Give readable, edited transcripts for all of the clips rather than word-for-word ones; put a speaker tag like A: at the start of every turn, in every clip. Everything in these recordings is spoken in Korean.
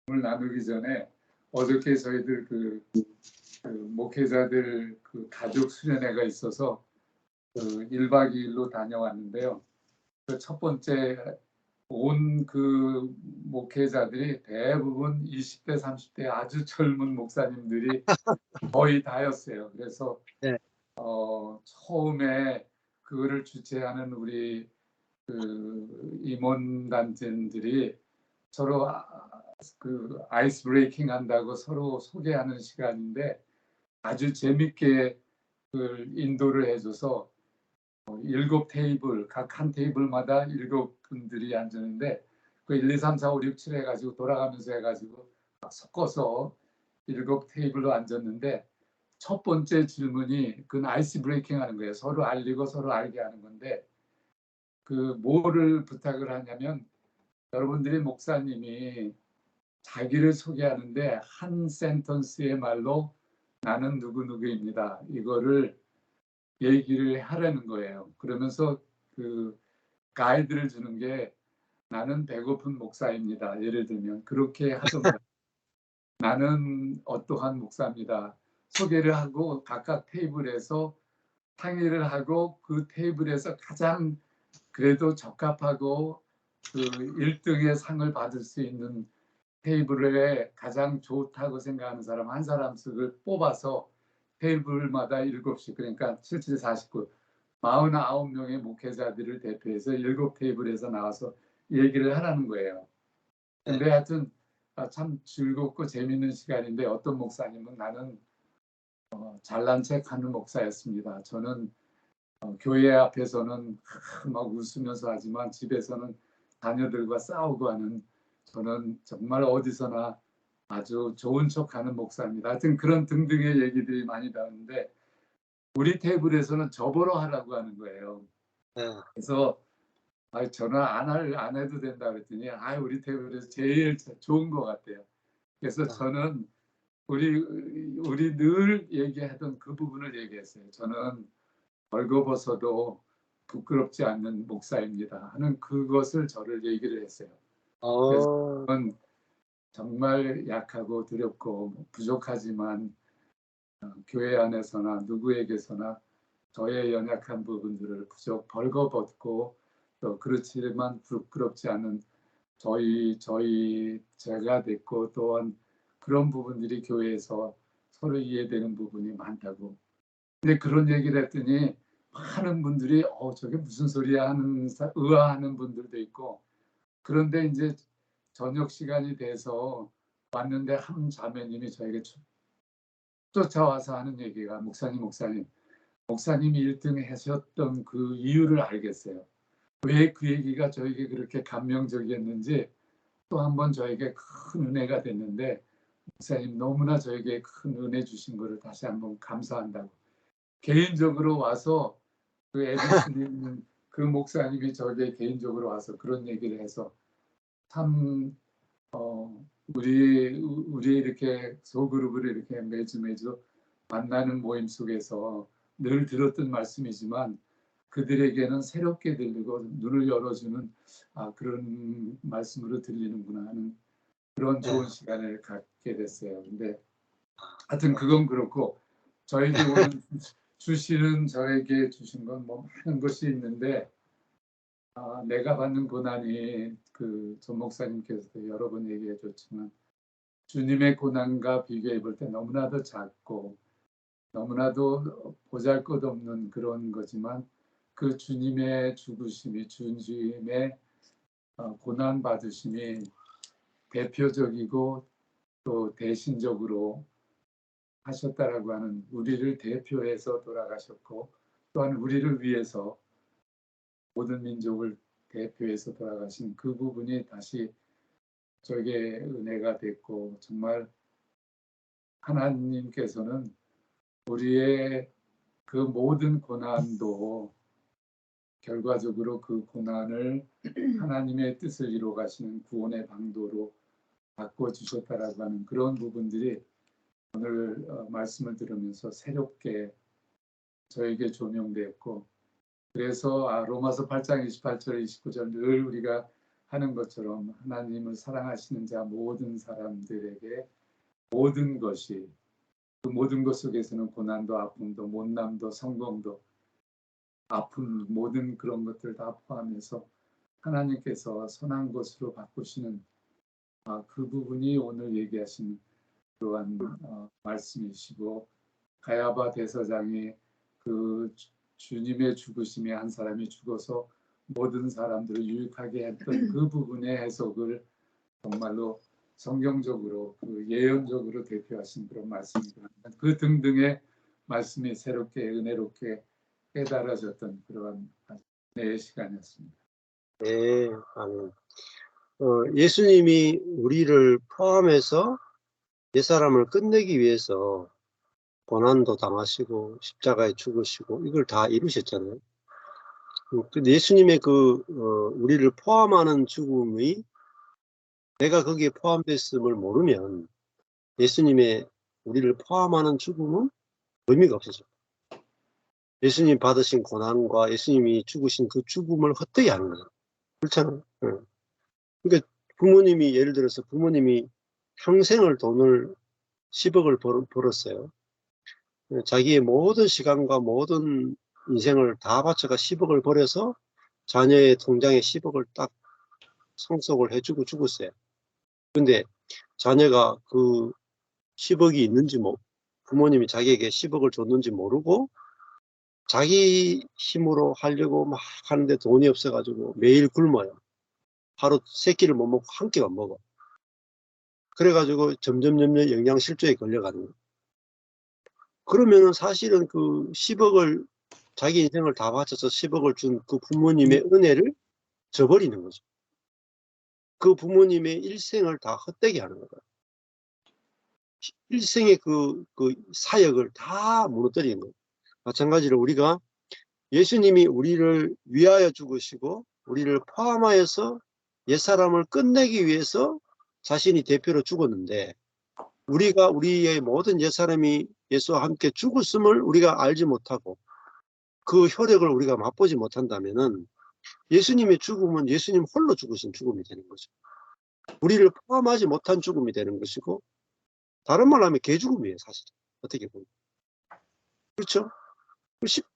A: 오늘 나누기 전에 어저께 저희들 그 목회자들 그 가족 수련회가 있어서 그 1박 2일로 다녀왔는데요. 그 첫 번째 온 그 목회자들이 대부분 20대, 30대 아주 젊은 목사님들이 거의 다였어요. 그래서
B: 네.
A: 처음에 그거를 주최하는 우리 그 임원단들이 서로 그 아이스 브레이킹 한다고 서로 소개하는 시간인데 아주 재밌게 그 인도를 해줘서 7테이블, 각 한 테이블마다 7분들이 앉았는데 그 1, 2, 3, 4, 5, 6, 7 해가지고 돌아가면서 해가지고 막 섞어서 7테이블로 앉았는데 첫 번째 질문이 그건 아이스 브레이킹 하는 거예요. 서로 알리고 서로 알게 하는 건데 그 뭐를 부탁을 하냐면 여러분들이 목사님이 자기를 소개하는데 한 센턴스의 말로 나는 누구누구입니다. 이거를 얘기를 하라는 거예요. 그러면서 그 가이드를 주는 게 나는 배고픈 목사입니다. 예를 들면 그렇게 하던가 나는 어떠한 목사입니다. 소개를 하고 각각 테이블에서 상의를 하고 그 테이블에서 가장 그래도 적합하고 그 1등의 상을 받을 수 있는 테이블에 가장 좋다고 생각하는 사람 한 사람씩을 뽑아서 테이블마다 7씩 그러니까 77, 49, 49명의 목회자들을 대표해서 7테이블에서 나와서 얘기를 하라는 거예요. 근데 하여튼 참 즐겁고 재밌는 시간인데 어떤 목사님은 나는 잘난 척하는 목사였습니다. 저는 교회 앞에서는 막 웃으면서 하지만 집에서는 자녀들과 싸우고 하는 저는 정말 어디서나 아주 좋은 척하는 목사입니다. 하여튼 그런 등등의 얘기들이 많이 나오는데 우리 테이블에서는 저보러 하라고 하는 거예요. 그래서 저는 안 해도 된다 그랬더니 우리 테이블에서 제일 좋은 것 같아요. 그래서 저는 우리 늘 얘기하던 그 부분을 얘기했어요. 저는 벌거벗어도 부끄럽지 않는 목사입니다 하는 그것을 저를 얘기를 했어요. 그래서 저는 정말 약하고 두렵고 부족하지만 교회 안에서나 누구에게서나 저의 연약한 부분들을 벌거벗고 또 그렇지만 부끄럽지 않은 제가 됐고 또한 그런 부분들이 교회에서 서로 이해되는 부분이 많다고. 근데 그런 얘기를 했더니 많은 분들이 저게 무슨 소리야 하는 의아하는 분들도 있고 그런데 이제 저녁 시간이 돼서 왔는데 한 자매님이 저에게 쫓아와서 하는 얘기가 목사님이 1등 하셨던 그 이유를 알겠어요. 왜 그 얘기가 저에게 그렇게 감명적이었는지 또 한 번 저에게 큰 은혜가 됐는데 목사님 너무나 저에게 큰 은혜 주신 것을 다시 한번 감사한다고 개인적으로 와서 그 에디슨님 그 목사님이 저에게 개인적으로 와서 그런 얘기를 해서 참 우리 이렇게 소그룹을 이렇게 매주 만나는 모임 속에서 늘 들었던 말씀이지만 그들에게는 새롭게 들리고 눈을 열어주는 그런 말씀으로 들리는구나 하는 그런 좋은 시간을 갖게 됐어요. 근데 하여튼 그건 그렇고 저에게 오늘 저에게 주신 건 뭐 많은 것이 있는데 내가 받는 고난이 그 전 목사님께서도 여러 번 얘기해 줬지만 주님의 고난과 비교해 볼 때 너무나도 작고 너무나도 보잘것없는 그런 거지만 그 주님의 죽으심이 주님의 고난 받으심이 대표적이고 또 대신적으로 하셨다라고 하는 우리를 대표해서 돌아가셨고 또한 우리를 위해서 모든 민족을 대표해서 돌아가신 그 부분이 다시 저에게 은혜가 됐고 정말 하나님께서는 우리의 그 모든 고난도 결과적으로 그 고난을 하나님의 뜻을 이루어 가시는 구원의 방도로 바꿔주셨다라고 하는 그런 부분들이 오늘 말씀을 들으면서 새롭게 저에게 조명되었고 그래서 로마서 8장 28절 29절 늘 우리가 하는 것처럼 하나님을 사랑하시는 자 모든 사람들에게 모든 것이 그 모든 것 속에서는 고난도 아픔도 못남도 성공도 아픔 모든 그런 것들 다 포함해서 하나님께서 선한 것으로 바꾸시는 그 부분이 오늘 얘기하신 그러한 말씀이시고 가야바 대서장이 그 주님의 죽으심에 한 사람이 죽어서 모든 사람들을 유익하게 했던 그 부분의 해석을 정말로 성경적으로 그 예언적으로 대표하신 그런 말씀이구나. 그 등등의 말씀이 새롭게 은혜롭게 깨달아졌던 그러한 은혜의 시간이었습니다.
B: 네, 아멘. 예수님이 우리를 포함해서 옛사람을 끝내기 위해서 고난도 당하시고 십자가에 죽으시고 이걸 다 이루셨잖아요. 근데 예수님의 우리를 포함하는 죽음이 내가 거기에 포함됐음을 모르면 예수님의 우리를 포함하는 죽음은 의미가 없어져. 예수님 받으신 고난과 예수님이 죽으신 그 죽음을 헛되이 하는 거예요. 그렇잖아요. 그러니까 부모님이 예를 들어서 부모님이 평생을 돈을 10억을 벌었어요. 자기의 모든 시간과 모든 인생을 다 바쳐가 10억을 벌여서 자녀의 통장에 10억을 딱 상속을 해주고 죽었어요. 근데 자녀가 그 10억이 있는지 부모님이 자기에게 10억을 줬는지 모르고 자기 힘으로 하려고 막 하는데 돈이 없어가지고 매일 굶어요. 하루 3끼를 못 먹고 한 끼만 먹어. 그래가지고 점점 영양실조에 걸려가는 거예요. 그러면은 사실은 그 10억을 자기 인생을 다 바쳐서 10억을 준 그 부모님의 은혜를 저버리는 거죠. 그 부모님의 일생을 다 헛되게 하는 거예요. 일생의 그 사역을 다 무너뜨리는 거예요. 마찬가지로 우리가 예수님이 우리를 위하여 죽으시고 우리를 포함하여서 옛사람을 끝내기 위해서 자신이 대표로 죽었는데 우리가 우리의 모든 옛사람이 예수와 함께 죽었음을 우리가 알지 못하고 그 효력을 우리가 맛보지 못한다면은 예수님의 죽음은 예수님 홀로 죽으신 죽음이 되는 거죠. 우리를 포함하지 못한 죽음이 되는 것이고 다른 말로 하면 개죽음이에요, 사실. 어떻게 보면. 그렇죠?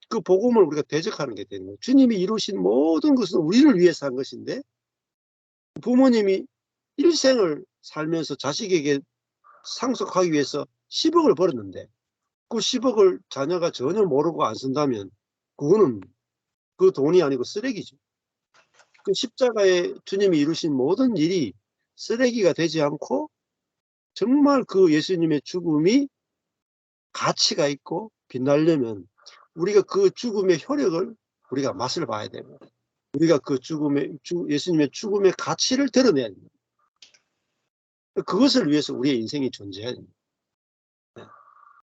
B: 그 복음을 우리가 대적하는 게 되는 거예요. 주님이 이루신 모든 것은 우리를 위해서 한 것인데 부모님이 일생을 살면서 자식에게 상속하기 위해서 10억을 벌었는데 그 10억을 자녀가 전혀 모르고 안 쓴다면 그거는 그 돈이 아니고 쓰레기죠. 그 십자가에 주님이 이루신 모든 일이 쓰레기가 되지 않고 정말 그 예수님의 죽음이 가치가 있고 빛나려면 우리가 그 죽음의 효력을 우리가 맛을 봐야 되고 우리가 그 예수님의 죽음의 가치를 드러내야 됩니다. 그것을 위해서 우리의 인생이 존재해야 됩니다.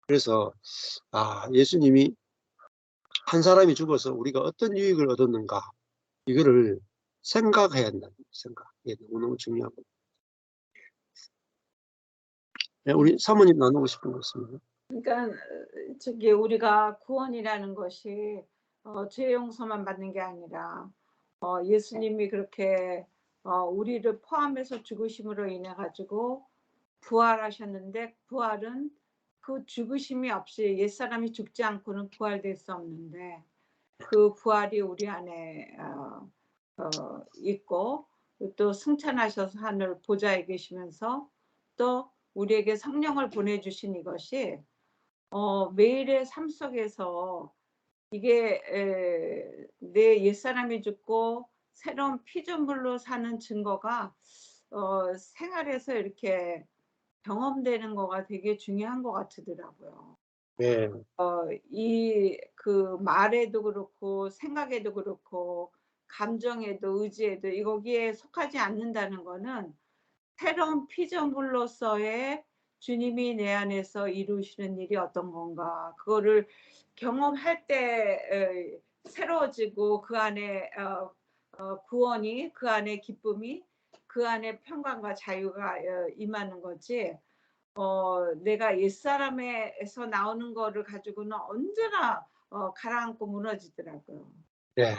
B: 그래서 예수님이 한 사람이 죽어서 우리가 어떤 유익을 얻었는가 이거를 생각해야 한다는 생각. 이게 너무너무 중요하고. 네, 우리 사모님 나누고 싶은 거 있습니다.
C: 그러니까 우리가 구원이라는 것이 죄 용서만 받는 게 아니라 예수님이 그렇게 우리를 포함해서 죽으심으로 인해 가지고 부활하셨는데 부활은 그 죽으심이 없이 옛사람이 죽지 않고는 부활될 수 없는데 그 부활이 우리 안에 있고 또 승천하셔서 하늘 보좌에 계시면서 또 우리에게 성령을 보내주신 이것이 매일의 삶 속에서 이게 내 옛사람이 죽고 새로운 피조물로 사는 증거가 생활에서 이렇게 경험되는 거가 되게 중요한 것 같더라고요.
B: 네.
C: 이 그 말에도 그렇고 생각에도 그렇고 감정에도 의지에도 거기에 속하지 않는다는 거는 새로운 피조물로서의 주님이 내 안에서 이루시는 일이 어떤 건가 그거를 경험할 때 새로워지고 그 안에 구원이 그 안에 기쁨이 그 안에 평강과 자유가 임하는 거지 내가 옛사람에서 나오는 거를 가지고는 언제나 가라앉고 무너지더라고요.
B: 네.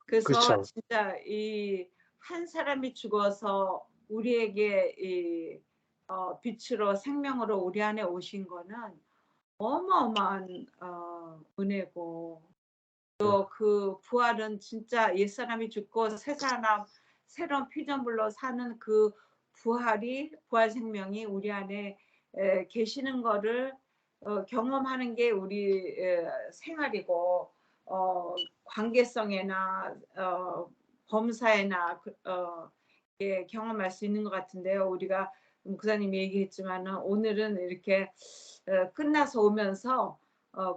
C: 그래서
B: 그렇죠.
C: 진짜 이 한 사람이 죽어서 우리에게 빛으로 생명으로 우리 안에 오신 거는 어마어마한 은혜고, 또 그 부활은 진짜 옛사람이 죽고 새 사람 새로운 피조물로 사는 그 부활 생명이 우리 안에 계시는 거를 경험하는 게 우리 생활이고, 관계성이나 범사에나 경험할 수 있는 것 같은데요. 우리가 목사님이 얘기했지만은 오늘은 이렇게 끝나서 오면서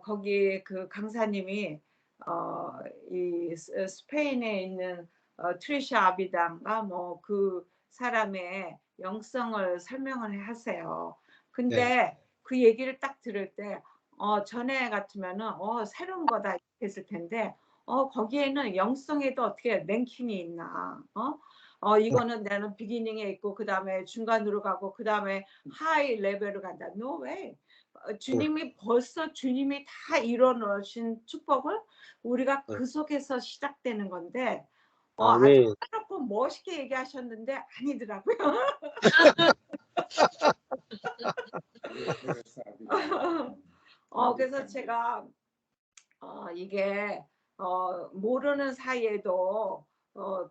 C: 거기 그 강사님이 이 스페인에 있는 트리샤 아비단가 뭐 그 사람의 영성을 설명을 하세요. 근데 그 얘기를 딱 들을 때 전에 같으면은 새로운 거다 했을 텐데 거기에는 영성에도 어떻게 랭킹이 있나, 이거는 나는 비기닝에 있고 그 다음에 중간으로 가고 그 다음에 하이 레벨로 간다. No way. 주님이 벌써 주님이 다 이뤄놓으신 축복을 우리가 그 속에서 시작되는 건데 아주
B: 아멘.
C: 까놓고 멋있게 얘기하셨는데 아니더라고요. 그래서 제가 이게 모르는 사이에도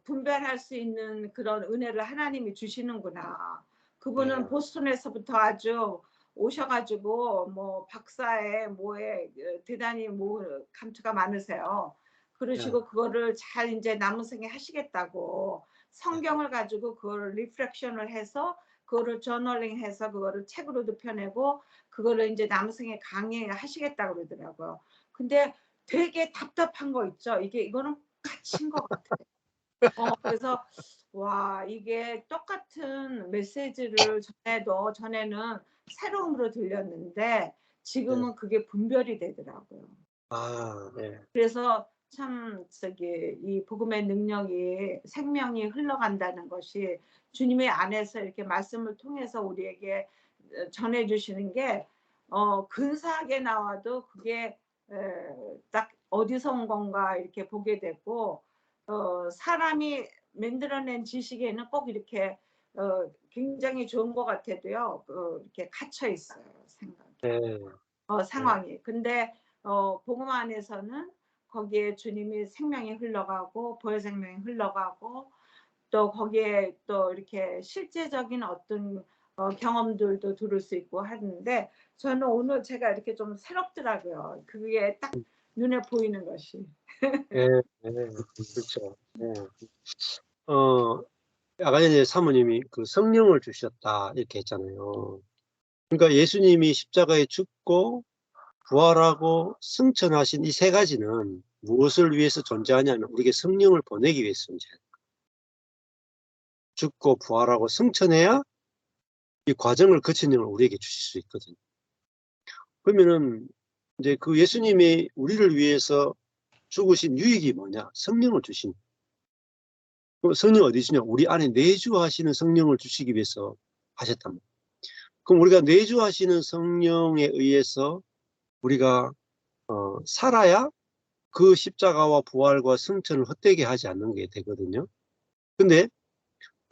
C: 분별할 수 있는 그런 은혜를 하나님이 주시는구나. 그분은 보스턴에서부터 아주 오셔가지고 뭐 박사에 뭐에 대단히 뭐 감투가 많으세요. 그러시고 그거를 잘 이제 남은 생에 하시겠다고 성경을 가지고 그걸 리프렉션을 해서 그거를 저널링해서 그거를 책으로도 펴내고 그거를 이제 남은 생에 강의하시겠다고 그러더라고요. 근데 되게 답답한 거 있죠. 이거는 갇힌 것 같아요. 그래서 와, 이게 똑같은 메시지를 전에는 새로움으로 들렸는데 지금은 그게 분별이 되더라고요. 그래서 참 이 복음의 능력이 생명이 흘러간다는 것이 주님의 안에서 이렇게 말씀을 통해서 우리에게 전해주시는 게 근사하게 나와도 그게 딱 어디서 온 건가 이렇게 보게 되고, 사람이 만들어낸 지식에는 꼭 이렇게 굉장히 좋은 것 같아도요, 이렇게 갇혀 있어요, 상황이. 근데 복음 안에서는 거기에 주님이 생명이 흘러가고 보혈 생명이 흘러가고 또 거기에 또 이렇게 실제적인 어떤 경험들도 들을 수 있고 하는데, 저는 오늘 제가 이렇게 좀 새롭더라고요. 그게 딱 눈에 보이는 것이.
B: 그렇죠. 아까 전에 사모님이 그 성령을 주셨다 이렇게 했잖아요. 그러니까 예수님이 십자가에 죽고 부활하고 승천하신 이 세 가지는 무엇을 위해서 존재하냐면 우리에게 성령을 보내기 위해서 존재해요. 죽고 부활하고 승천해야 이 과정을 거치는 걸 우리에게 주실 수 있거든요. 그러면은 이제 그 예수님이 우리를 위해서 죽으신 유익이 뭐냐? 성령을 주신. 그럼 성령 어디 있으냐? 우리 안에 내주하시는 성령을 주시기 위해서 하셨단 말이에요. 그럼 우리가 내주하시는 성령에 의해서 우리가 살아야 그 십자가와 부활과 승천을 헛되게 하지 않는 게 되거든요. 근데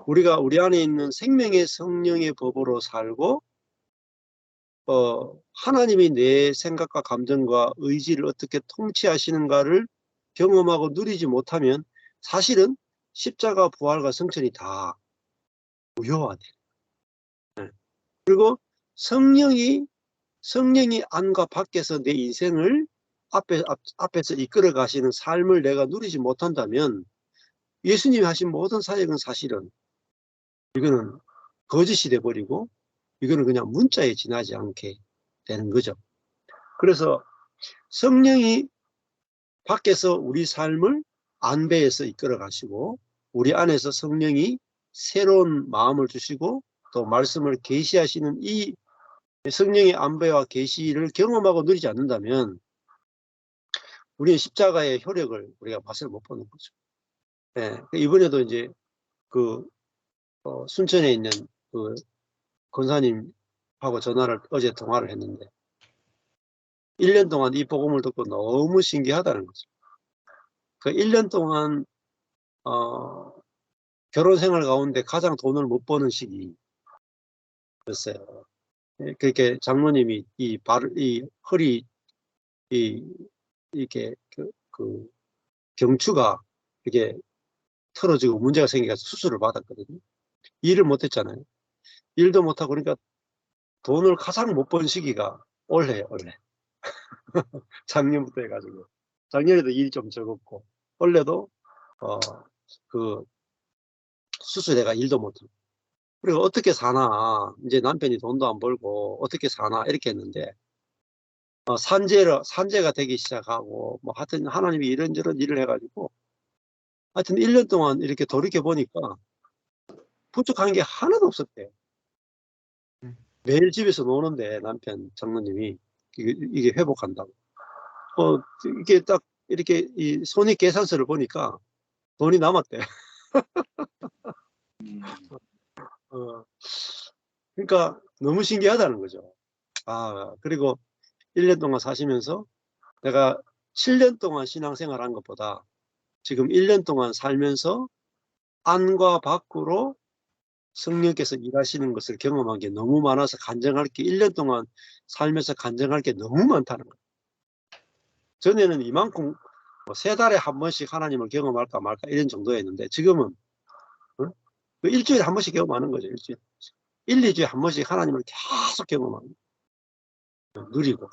B: 우리가 우리 안에 있는 생명의 성령의 법으로 살고 하나님이 내 생각과 감정과 의지를 어떻게 통치하시는가를 경험하고 누리지 못하면 사실은 십자가 부활과 승천이 다 무효화돼요. 그리고 성령이 안과 밖에서 내 인생을 앞에서 이끌어 가시는 삶을 내가 누리지 못한다면 예수님이 하신 모든 사역은 사실은 이거는 거짓이 돼버리고 이거는 그냥 문자에 지나지 않게 되는 거죠. 그래서 성령이 밖에서 우리 삶을 안배해서 이끌어 가시고 우리 안에서 성령이 새로운 마음을 주시고 또 말씀을 계시하시는 이 성령의 안배와 계시를 경험하고 누리지 않는다면 우리는 십자가의 효력을 우리가 맛을 못 보는 거죠. 이번에도 이제 그 순천에 있는 그 권사님하고 어제 통화를 했는데 1년 동안 이 복음을 듣고 너무 신기하다는 거죠. 그 1년 동안 결혼 생활 가운데 가장 돈을 못 버는 시기였어요. 그렇게 장모님이 이 허리 이렇게 그 경추가 이게 틀어지고 문제가 생겨서 수술을 받았거든요. 일을 못 했잖아요. 일도 못 하고 그러니까 돈을 가장 못 번 시기가 올해예요, 올해. 작년부터 해가지고. 작년에도 일이 좀 적었고, 올해도, 그, 수술해가 일도 못하고. 그리고 어떻게 사나, 이제 남편이 돈도 안 벌고, 어떻게 사나, 이렇게 했는데, 산재가 되기 시작하고, 뭐, 하여튼 하나님이 이런저런 일을 해가지고, 하여튼 1년 동안 이렇게 돌이켜보니까, 부족한 게 하나도 없었대요. 매일 집에서 노는데, 남편, 장모님이, 이게 회복한다고. 이게 딱, 이렇게, 이 손익 계산서를 보니까, 돈이 남았대. 그러니까 너무 신기하다는 거죠. 그리고 1년 동안 사시면서 내가 7년 동안 신앙생활 한 것보다 지금 1년 동안 살면서 안과 밖으로 성령께서 일하시는 것을 경험한 게 너무 많아서 간증할 게 1년 동안 살면서 간증할 게 너무 많다는 거예요. 전에는 이만큼 3달에 한 번씩 하나님을 경험할까 말까 이런 정도였는데 지금은 일주일에 한 번씩 경험하는 거죠. 일주일에. 1, 2주에 한 번씩 하나님을 계속 경험하는 거예요. 누리고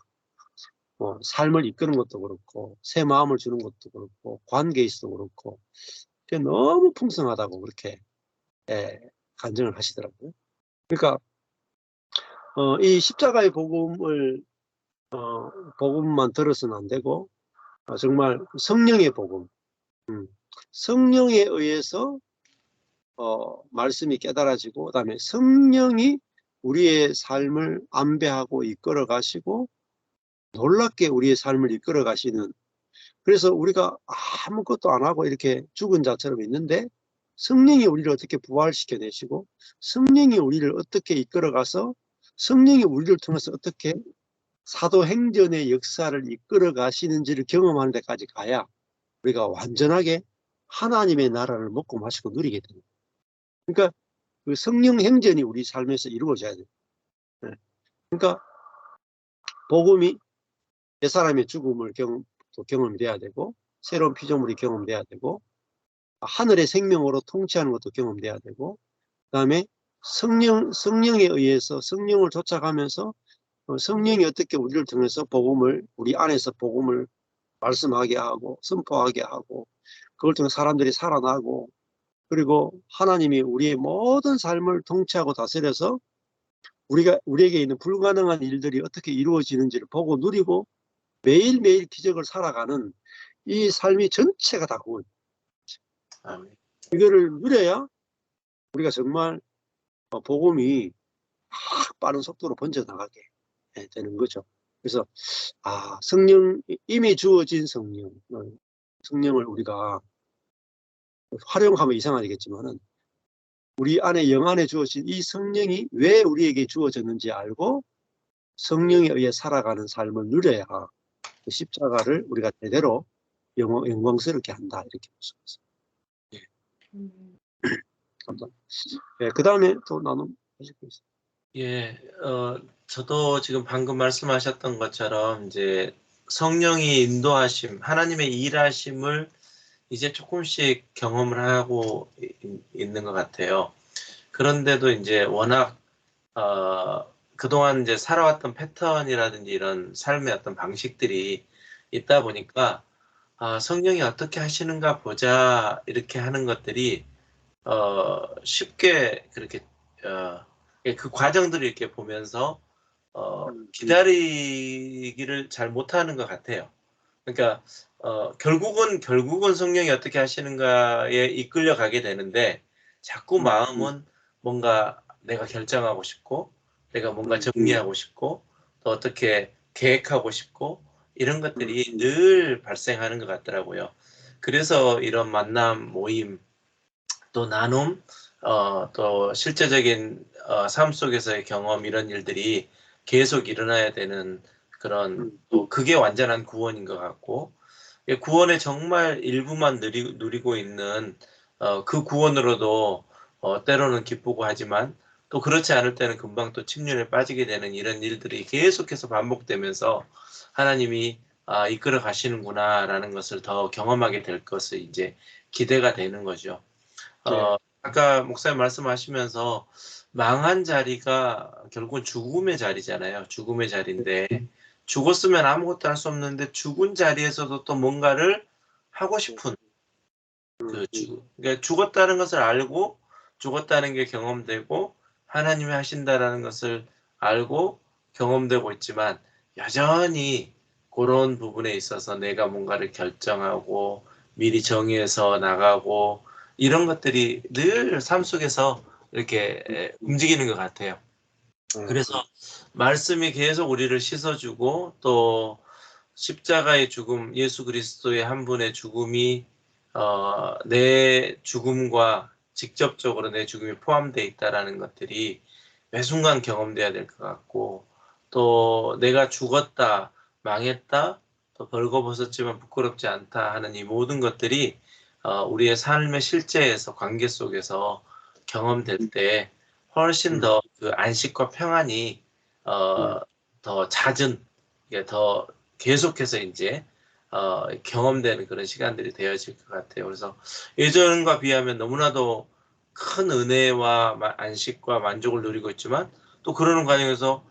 B: 삶을 이끄는 것도 그렇고 새 마음을 주는 것도 그렇고 관계에 있어도 그렇고 너무 풍성하다고 그렇게 간증을 하시더라고요. 그러니까 이 십자가의 복음만 들어서는 안 되고 정말 성령의 복음, 성령에 의해서 말씀이 깨달아지고 그다음에 성령이 우리의 삶을 안배하고 이끌어 가시고 놀랍게 우리의 삶을 이끌어 가시는, 그래서 우리가 아무것도 안 하고 이렇게 죽은 자처럼 있는데 성령이 우리를 어떻게 부활시켜 내시고 성령이 우리를 어떻게 이끌어 가서 성령이 우리를 통해서 어떻게 사도행전의 역사를 이끌어 가시는지를 경험하는 데까지 가야 우리가 완전하게 하나님의 나라를 먹고 마시고 누리게 됩니다. 그러니까 그 성령 행전이 우리 삶에서 이루어져야 돼요. 그러니까 복음이 옛사람의 죽음을 경험돼야 되고 새로운 피조물이 경험돼야 되고 하늘의 생명으로 통치하는 것도 경험돼야 되고 그다음에 성령에 의해서 성령을 쫓아가면서 성령이 어떻게 우리를 통해서 우리 안에서 복음을 말씀하게 하고 선포하게 하고 그걸 통해 사람들이 살아나고 그리고 하나님이 우리의 모든 삶을 통치하고 다스려서 우리에게 있는 불가능한 일들이 어떻게 이루어지는지를 보고 누리고 매일매일 기적을 살아가는 이 삶이 전체가 다 구원. 이거를 누려야 우리가 정말 복음이 빠른 속도로 번져나가게 되는 거죠. 그래서 이미 주어진 성령을 우리가 활용하면 이상하겠지만은 우리 안에 영 안에 주어진 이 성령이 왜 우리에게 주어졌는지 알고 성령에 의해 살아가는 삶을 누려야 십자가를 우리가 제대로 영광스럽게 한다 이렇게 볼 수 있습니다. 감사합니다. 그 다음에 또 나눔하실 거 있어요?
D: 예, 저도 지금 방금 말씀하셨던 것처럼 이제 성령이 인도하심, 하나님의 일하심을 이제 조금씩 경험을 하고 있는 것 같아요. 그런데도 이제 워낙 그동안 이제 살아왔던 패턴이라든지 이런 삶의 어떤 방식들이 있다 보니까 성령이 어떻게 하시는가 보자 이렇게 하는 것들이 쉽게 그렇게 그 과정들을 이렇게 보면서 기다리기를 잘 못하는 것 같아요. 그러니까 결국은 성령이 어떻게 하시는가에 이끌려 가게 되는데 자꾸 마음은 뭔가 내가 결정하고 싶고 내가 뭔가 정리하고 싶고 또 어떻게 계획하고 싶고 이런 것들이 늘 발생하는 것 같더라고요. 그래서 이런 만남, 모임, 또 나눔, 또 실제적인 삶 속에서의 경험 이런 일들이 계속 일어나야 되는 그런 또 그게 완전한 구원인 것 같고 구원의 정말 일부만 누리고 있는 그 구원으로도 때로는 기쁘고 하지만 또 그렇지 않을 때는 금방 또 침륜에 빠지게 되는 이런 일들이 계속해서 반복되면서 하나님이 이끌어 가시는구나라는 것을 더 경험하게 될 것을 이제 기대가 되는 거죠.
B: 네.
D: 아까 목사님 말씀하시면서 망한 자리가 결국은 죽음의 자리잖아요. 죽음의 자리인데 죽었으면 아무것도 할 수 없는데 죽은 자리에서도 또 뭔가를 하고 싶은 그러니까 죽었다는 것을 알고 죽었다는 게 경험되고 하나님이 하신다라는 것을 알고 경험되고 있지만 여전히 그런 부분에 있어서 내가 뭔가를 결정하고 미리 정해서 나가고 이런 것들이 늘 삶 속에서 이렇게 움직이는 것 같아요. 그래서 말씀이 계속 우리를 씻어주고 또 십자가의 죽음, 예수 그리스도의 한 분의 죽음이 내 죽음과 직접적으로 내 죽음이 포함되어 있다라는 것들이 매 순간 경험돼야 될 것 같고 또 내가 죽었다, 망했다, 또 벌거벗었지만 부끄럽지 않다 하는 이 모든 것들이 우리의 삶의 실제에서 관계 속에서 경험될 때 훨씬 더 그 안식과 평안이 더 잦은 더 계속해서 이제 경험되는 그런 시간들이 되어질 것 같아요. 그래서 예전과 비하면 너무나도 큰 은혜와 안식과 만족을 누리고 있지만 또 그러는 과정에서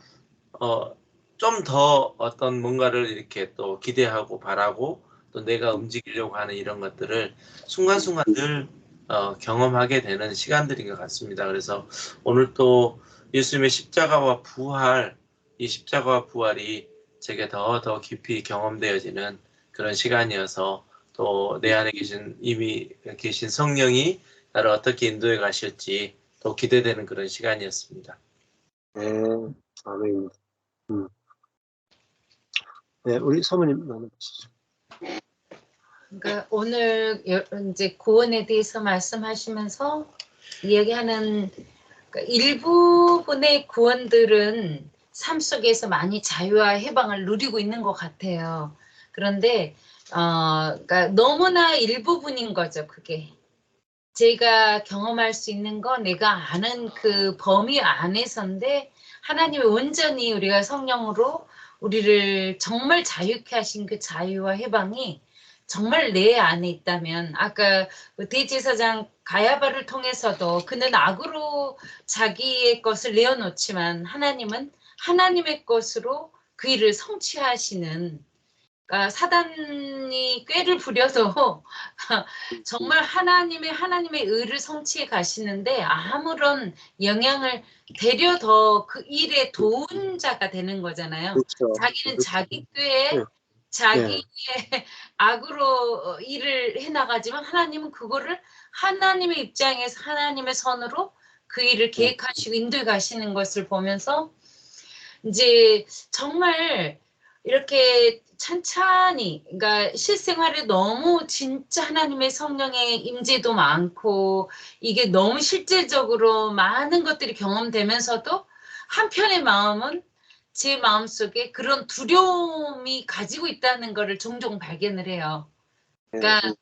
D: 좀 더 어떤 뭔가를 이렇게 또 기대하고 바라고 또 내가 움직이려고 하는 이런 것들을 순간순간 늘 경험하게 되는 시간들인 것 같습니다. 그래서 오늘 또 예수님의 십자가와 부활, 이 십자가와 부활이 제게 더 깊이 경험되어지는 그런 시간이어서 또 내 안에 이미 계신 성령이 나를 어떻게 인도해 가실지 또 기대되는 그런 시간이었습니다.
B: 네, 아멘. 네, 우리 사모님 나눠보시죠.
E: 그러니까 오늘 이제 구원에 대해서 말씀하시면서 이야기하는 일부분의 구원들은 삶 속에서 많이 자유와 해방을 누리고 있는 것 같아요. 그런데 그러니까 너무나 일부분인 거죠, 그게. 제가 경험할 수 있는 건 내가 아는 그 범위 안에서인데 하나님이 온전히 우리가 성령으로 우리를 정말 자유케 하신 그 자유와 해방이 정말 내 안에 있다면 아까 대제사장 가야바를 통해서도 그는 악으로 자기의 것을 내어놓지만 하나님은 하나님의 것으로 그 일을 성취하시는 그러니까 사단이 꾀를 부려도 정말 하나님의 의를 성취해 가시는데 아무런 영향을 되려 더 그 일에 도운 자가 되는 거잖아요.
B: 그렇죠.
E: 자기는 자기 꾀에
B: 네.
E: 자기의 악으로 일을 해나가지만 하나님은 그거를 하나님의 입장에서 하나님의 선으로 그 일을 계획하시고 인도해 가시는 것을 보면서 이제 정말 이렇게 찬찬히 그러니까 실생활에 너무 진짜 하나님의 성령의 임재도 많고 이게 너무 실제적으로 많은 것들이 경험되면서도 한편의 마음은 제 마음속에 그런 두려움이 가지고 있다는 거를 종종 발견을 해요. 그러니까